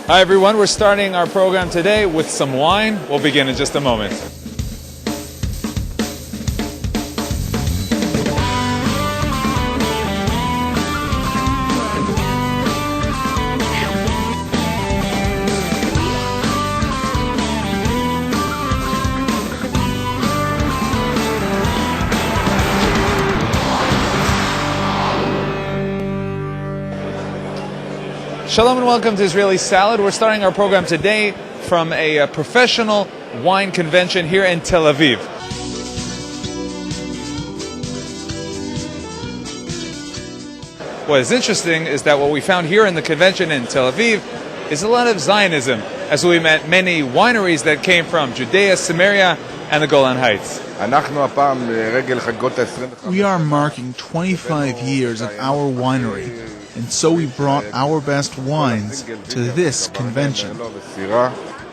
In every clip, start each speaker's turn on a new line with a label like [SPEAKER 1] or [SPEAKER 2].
[SPEAKER 1] Hi everyone, we're starting our program today with some wine. We'll begin in just a moment. Shalom and welcome to Israeli Salad. We're starting our program today from a professional wine convention here in Tel Aviv. What is interesting is that what we found here in the convention in Tel Aviv is a lot of Zionism, as we met many wineries that came from Judea, Samaria, and the Golan Heights.
[SPEAKER 2] We are marking 25 years of our winery, and so we brought our best wines to this convention.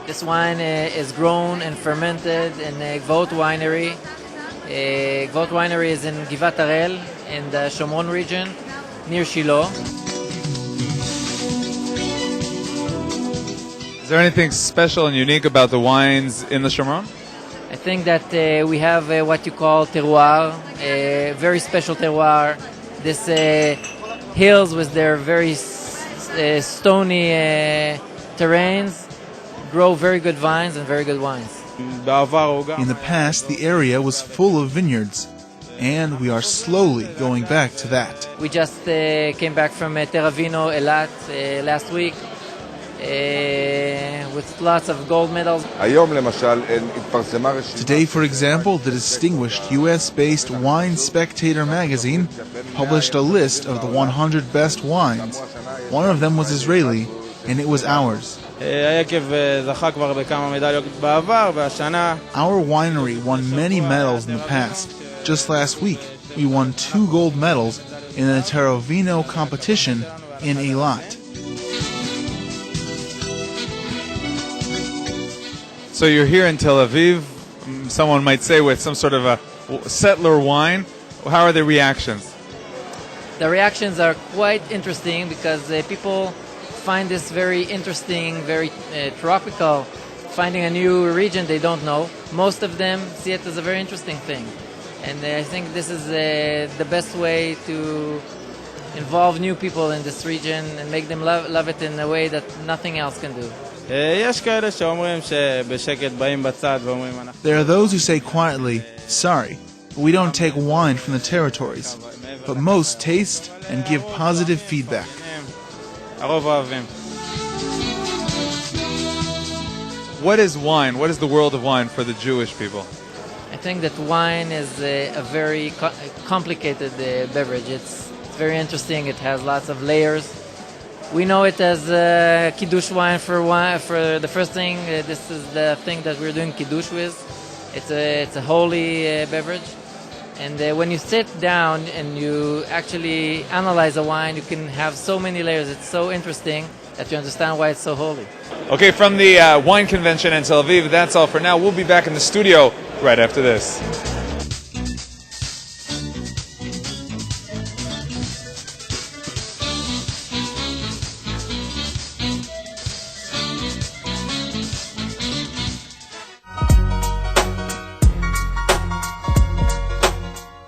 [SPEAKER 3] This wine is grown and fermented in Gvot Winery. Gvot Winery is in Givat Harel in the Shomron region, near Shiloh.
[SPEAKER 1] Is there anything special and unique about the wines in the Shomron?
[SPEAKER 3] I think that we have what you call terroir, a very special terroir. This hills with their very stony terrains grow very good vines and very good wines.
[SPEAKER 2] In the past, the area was full of vineyards, and we are slowly going back to that.
[SPEAKER 3] We just came back from Teravino, Elat last week with lots of gold medals.
[SPEAKER 2] Today, for example, the distinguished US-based Wine Spectator magazine published a list of the 100 best wines. One of them was Israeli, and it was ours. Our winery won many medals in the past. Just last week, we won 2 gold medals in the Teravino competition in Eilat.
[SPEAKER 1] So you're here in Tel Aviv, someone might say with some sort of a settler wine. How are the reactions?
[SPEAKER 3] The reactions are quite interesting because people find this very interesting, very tropical, finding a new region they don't know. Most of them see it as a very interesting thing. And I think this is the best way to involve new people in this region and make them love it in a way that nothing else can do.
[SPEAKER 2] There are those who say quietly, sorry, we don't take wine from the territories, but most taste and give positive feedback.
[SPEAKER 1] What is wine? What is the world of wine for the Jewish people?
[SPEAKER 3] I think that wine is a very complicated beverage. It's very interesting. It has lots of layers. We know it as Kiddush wine for the first thing. This is the thing that we're doing Kiddush with. It's a holy beverage. And when you sit down and you actually analyze a wine, you can have so many layers. It's so interesting that you understand why it's so holy.
[SPEAKER 1] Okay, from the wine convention in Tel Aviv, that's all for now. We'll be back in the studio right after this.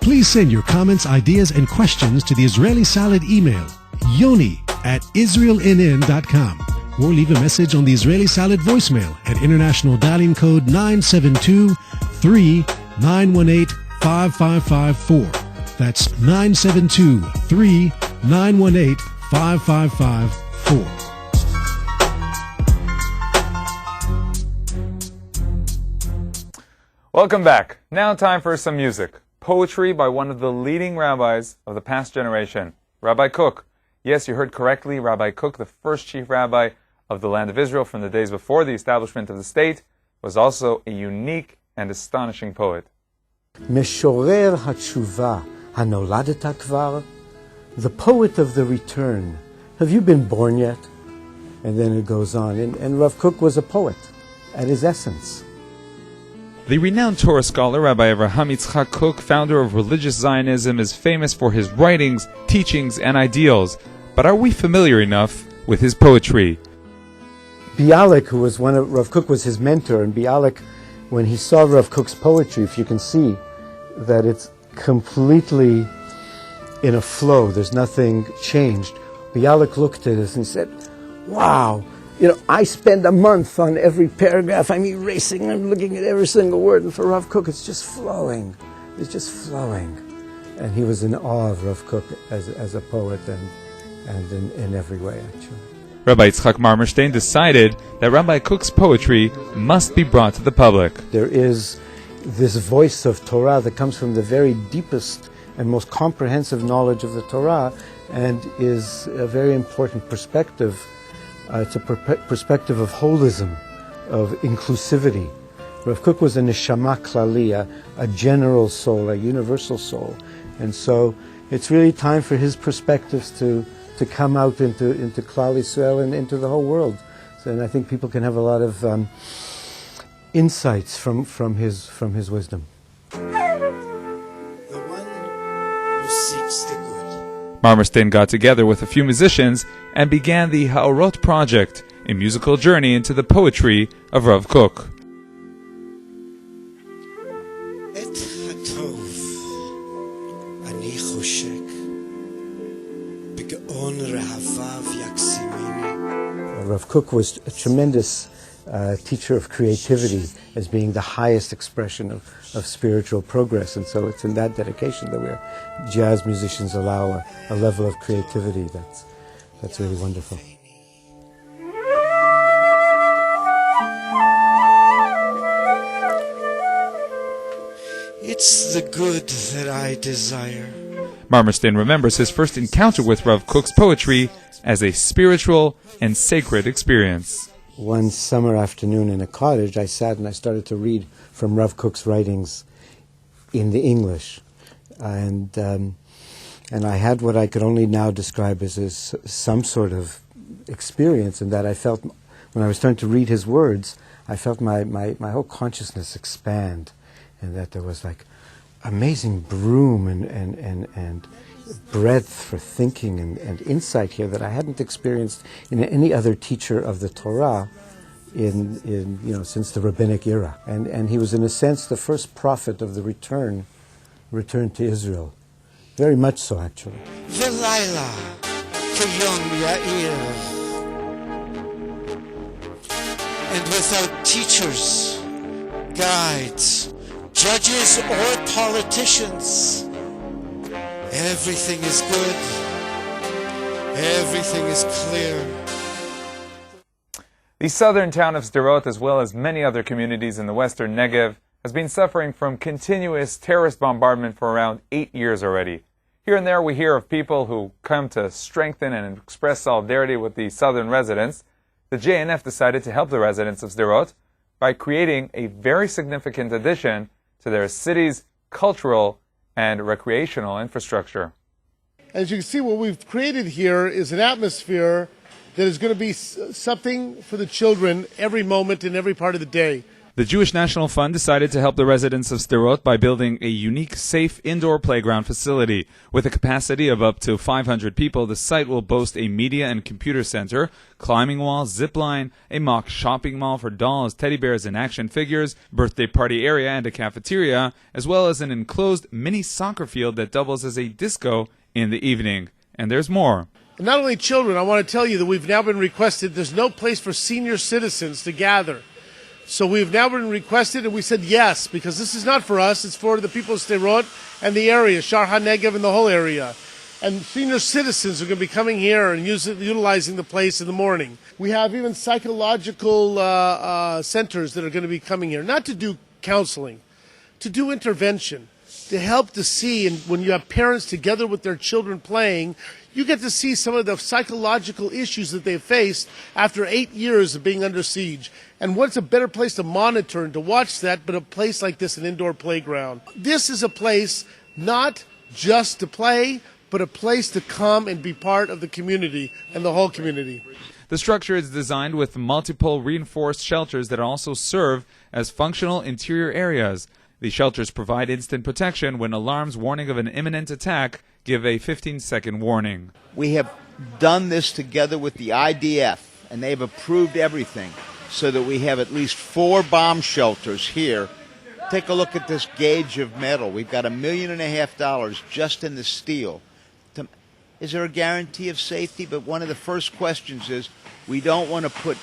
[SPEAKER 4] Please send your comments, ideas, and questions to the Israeli Salad email, yoni@israelnn.com, or leave a message on the Israeli Salad voicemail at international dialing code 972-3918-5554. That's 972-3918-5554.
[SPEAKER 1] Welcome back. Now time for some music. Poetry by one of the leading rabbis of the past generation, Rabbi Kook. Yes, you heard correctly, Rabbi Kook, the first chief rabbi of the land of Israel from the days before the establishment of the state, was also a unique and astonishing poet.
[SPEAKER 5] משורר התשובה, הנולדת כבר? The poet of the return. Have you been born yet? And then it goes on. And Rav Kook was a poet at his essence.
[SPEAKER 1] The renowned Torah scholar Rabbi Avraham Yitzchak Kook, founder of religious Zionism, is famous for his writings, teachings, and ideals. But are we familiar enough with his poetry?
[SPEAKER 5] Bialik, who was Rav Kook was his mentor, and Bialik, when he saw Rav Kook's poetry, if you can see that it's completely in a flow, there's nothing changed. Bialik looked at us and said, wow, I spend a month on every paragraph. I'm erasing, I'm looking at every single word, and for Rav Kook it's just flowing. It's just flowing. And he was in awe of Rav Kook as a poet and in every way, actually.
[SPEAKER 1] Rabbi Yitzchak Marmerstein decided that Rabbi Kook's poetry must be brought to the public.
[SPEAKER 5] There is this voice of Torah that comes from the very deepest and most comprehensive knowledge of the Torah, and is a very important perspective. It's a perspective of holism, of inclusivity. Rav Kook was a neshama klali, a general soul, a universal soul. And so it's really time for his perspectives to come out into Klal Yisrael and into the whole world. So, and I think people can have a lot of insights from his wisdom.
[SPEAKER 6] The one who seeks the good.
[SPEAKER 1] Marmerstein got together with a few musicians and began the Ha'orot project, a musical journey into the poetry of Rav Kook.
[SPEAKER 6] Et hatov ani choshek b'ge'on rehavav yaksimini.
[SPEAKER 5] Rav Kook was a tremendous teacher of creativity as being the highest expression of spiritual progress, and so it's in that dedication that jazz musicians allow a level of creativity that's really wonderful.
[SPEAKER 6] It's the good that I desire.
[SPEAKER 1] Marmerstein remembers his first encounter with Rav Kook's poetry as a spiritual and sacred experience.
[SPEAKER 5] One summer afternoon in a cottage, I sat and I started to read from Rav Kook's writings in the English. And I had what I could only now describe as some sort of experience, in that I felt, when I was starting to read his words, I felt my whole consciousness expand, and that there was like amazing bloom and breadth for thinking and insight here that I hadn't experienced in any other teacher of the Torah since the rabbinic era. And he was, in a sense, the first prophet of the return to Israel. Very much so, actually.
[SPEAKER 6] V'layla k'yom ya'ir. And without teachers, guides, judges, or politicians, everything is good. Everything is clear.
[SPEAKER 1] The southern town of Sderot, as well as many other communities in the western Negev, has been suffering from continuous terrorist bombardment for around 8 years already. Here and there we hear of people who come to strengthen and express solidarity with the southern residents. The JNF decided to help the residents of Sderot by creating a very significant addition to their city's cultural and recreational infrastructure.
[SPEAKER 7] As you can see, what we've created here is an atmosphere that is going to be something for the children every moment in every part of the day.
[SPEAKER 1] The Jewish National Fund decided to help the residents of Sderot by building a unique, safe indoor playground facility. With a capacity of up to 500 people, the site will boast a media and computer center, climbing wall, zip line, a mock shopping mall for dolls, teddy bears, and action figures, birthday party area, and a cafeteria, as well as an enclosed mini soccer field that doubles as a disco in the evening. And there's more.
[SPEAKER 7] And not only children, I want to tell you that we've now been requested, there's no place for senior citizens to gather. So we've now been requested, and we said yes, because this is not for us, it's for the people of Sderot and the area, Shar HaNegev and the whole area. And senior citizens are going to be coming here and utilizing the place in the morning. We have even psychological centers that are going to be coming here, not to do counseling, to do intervention, to help to see, and when you have parents together with their children playing, you get to see some of the psychological issues that they've faced after 8 years of being under siege. And what's a better place to monitor and to watch that but a place like this, an indoor playground? This is a place not just to play, but a place to come and be part of the community and the whole community.
[SPEAKER 1] The structure is designed with multiple reinforced shelters that also serve as functional interior areas. The shelters provide instant protection when alarms warning of an imminent attack give a 15-second warning.
[SPEAKER 8] We have done this together with the IDF, and they've approved everything so that we have at least 4 bomb shelters here. Take a look at this gauge of metal. We've got $1.5 million just in the steel. Is there a guarantee of safety? But one of the first questions is, we don't want to put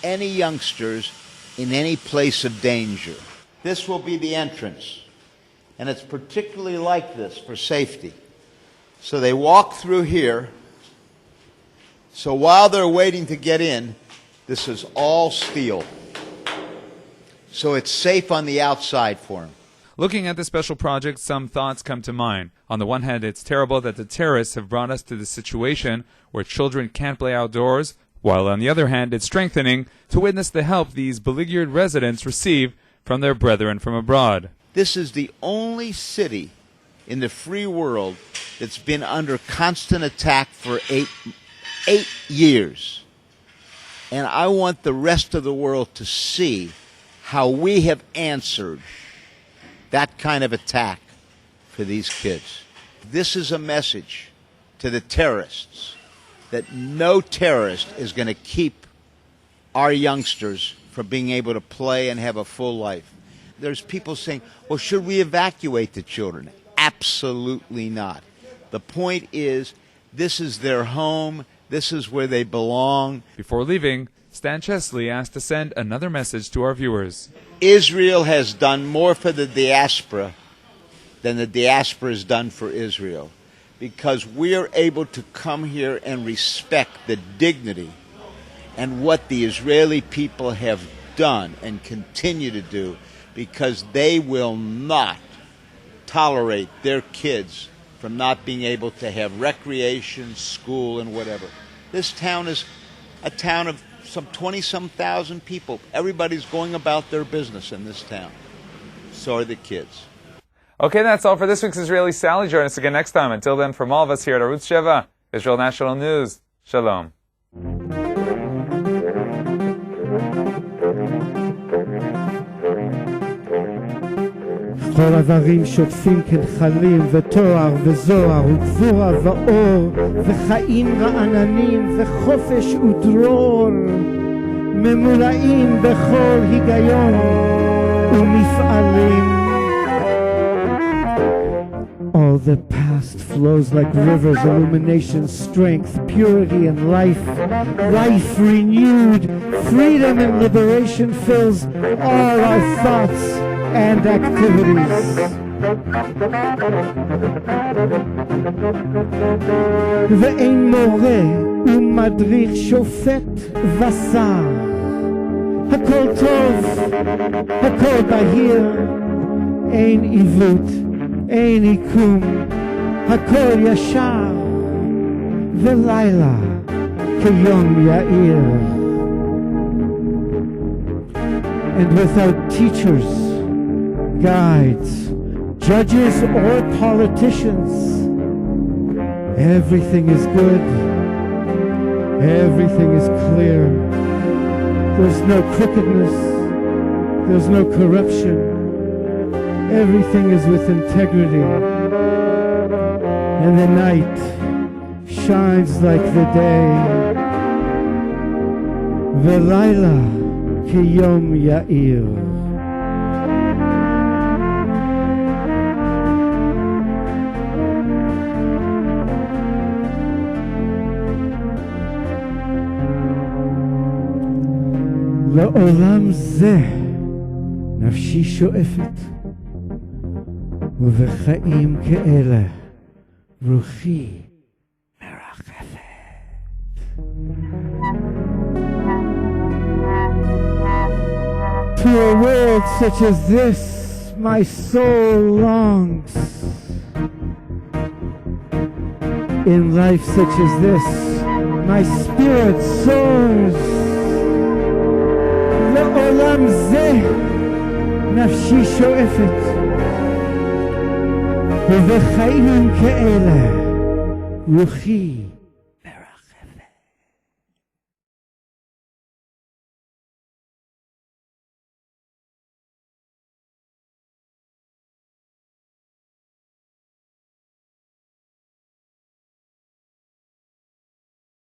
[SPEAKER 8] any youngsters in any place of danger. This will be the entrance, and it's particularly like this for safety. So they walk through here. So while they're waiting to get in, this is all steel. So it's safe on the outside for them.
[SPEAKER 1] Looking at the special project, some thoughts come to mind. On the one hand, it's terrible that the terrorists have brought us to this situation where children can't play outdoors, while on the other hand, it's strengthening to witness the help these beleaguered residents receive from their brethren from abroad.
[SPEAKER 8] This is the only city in the free world that's been under constant attack for eight years. And I want the rest of the world to see how we have answered that kind of attack for these kids. This is a message to the terrorists that no terrorist is going to keep our youngsters from being able to play and have a full life. There's people saying, well, should we evacuate the children? Absolutely not. The point is, this is their home. This is where they belong.
[SPEAKER 1] Before leaving, Stan Chesley asked to send another message to our viewers.
[SPEAKER 8] Israel has done more for the diaspora than the diaspora has done for Israel, because we are able to come here and respect the dignity and what the Israeli people have done and continue to do, because they will not tolerate their kids from not being able to have recreation, school, and whatever. This town is a town of some 20-some thousand people. Everybody's going about their business in this town. So are the kids.
[SPEAKER 1] Okay, that's all for this week's Israeli Sally. Join us again next time. Until then, from all of us here at Arutz Sheva, Israel National News, Shalom.
[SPEAKER 9] כל עברים שוטפים כנחלים ותואר וזוהר וגבורה ואור וחיים רעננים וחופש ודרור ממולאים בכל היגיון ומפעלים. All the past flows like rivers, illumination, strength, purity, and life. Life renewed, freedom and liberation fills all our thoughts and activities. ואין מורה ומדריך שופט ושר. הכל טוב, הכל בהיר, אין עיוות, אין עיקום, הכל ישר, ולילה כיום יאיר. And without teachers, guides, judges, or politicians, everything is good, everything is clear. There's no crookedness, there's no corruption. Everything is with integrity, and the night shines like the day. V'layla kiyom ya'ir. לעולם זה נפשי שואפת, ובחיים כאלה רוחי מרחפת. To a world such as this, my soul longs. In life such as this, my spirit soars. לעולם זה נפשי שואפת, ובחיים כאלה רוחי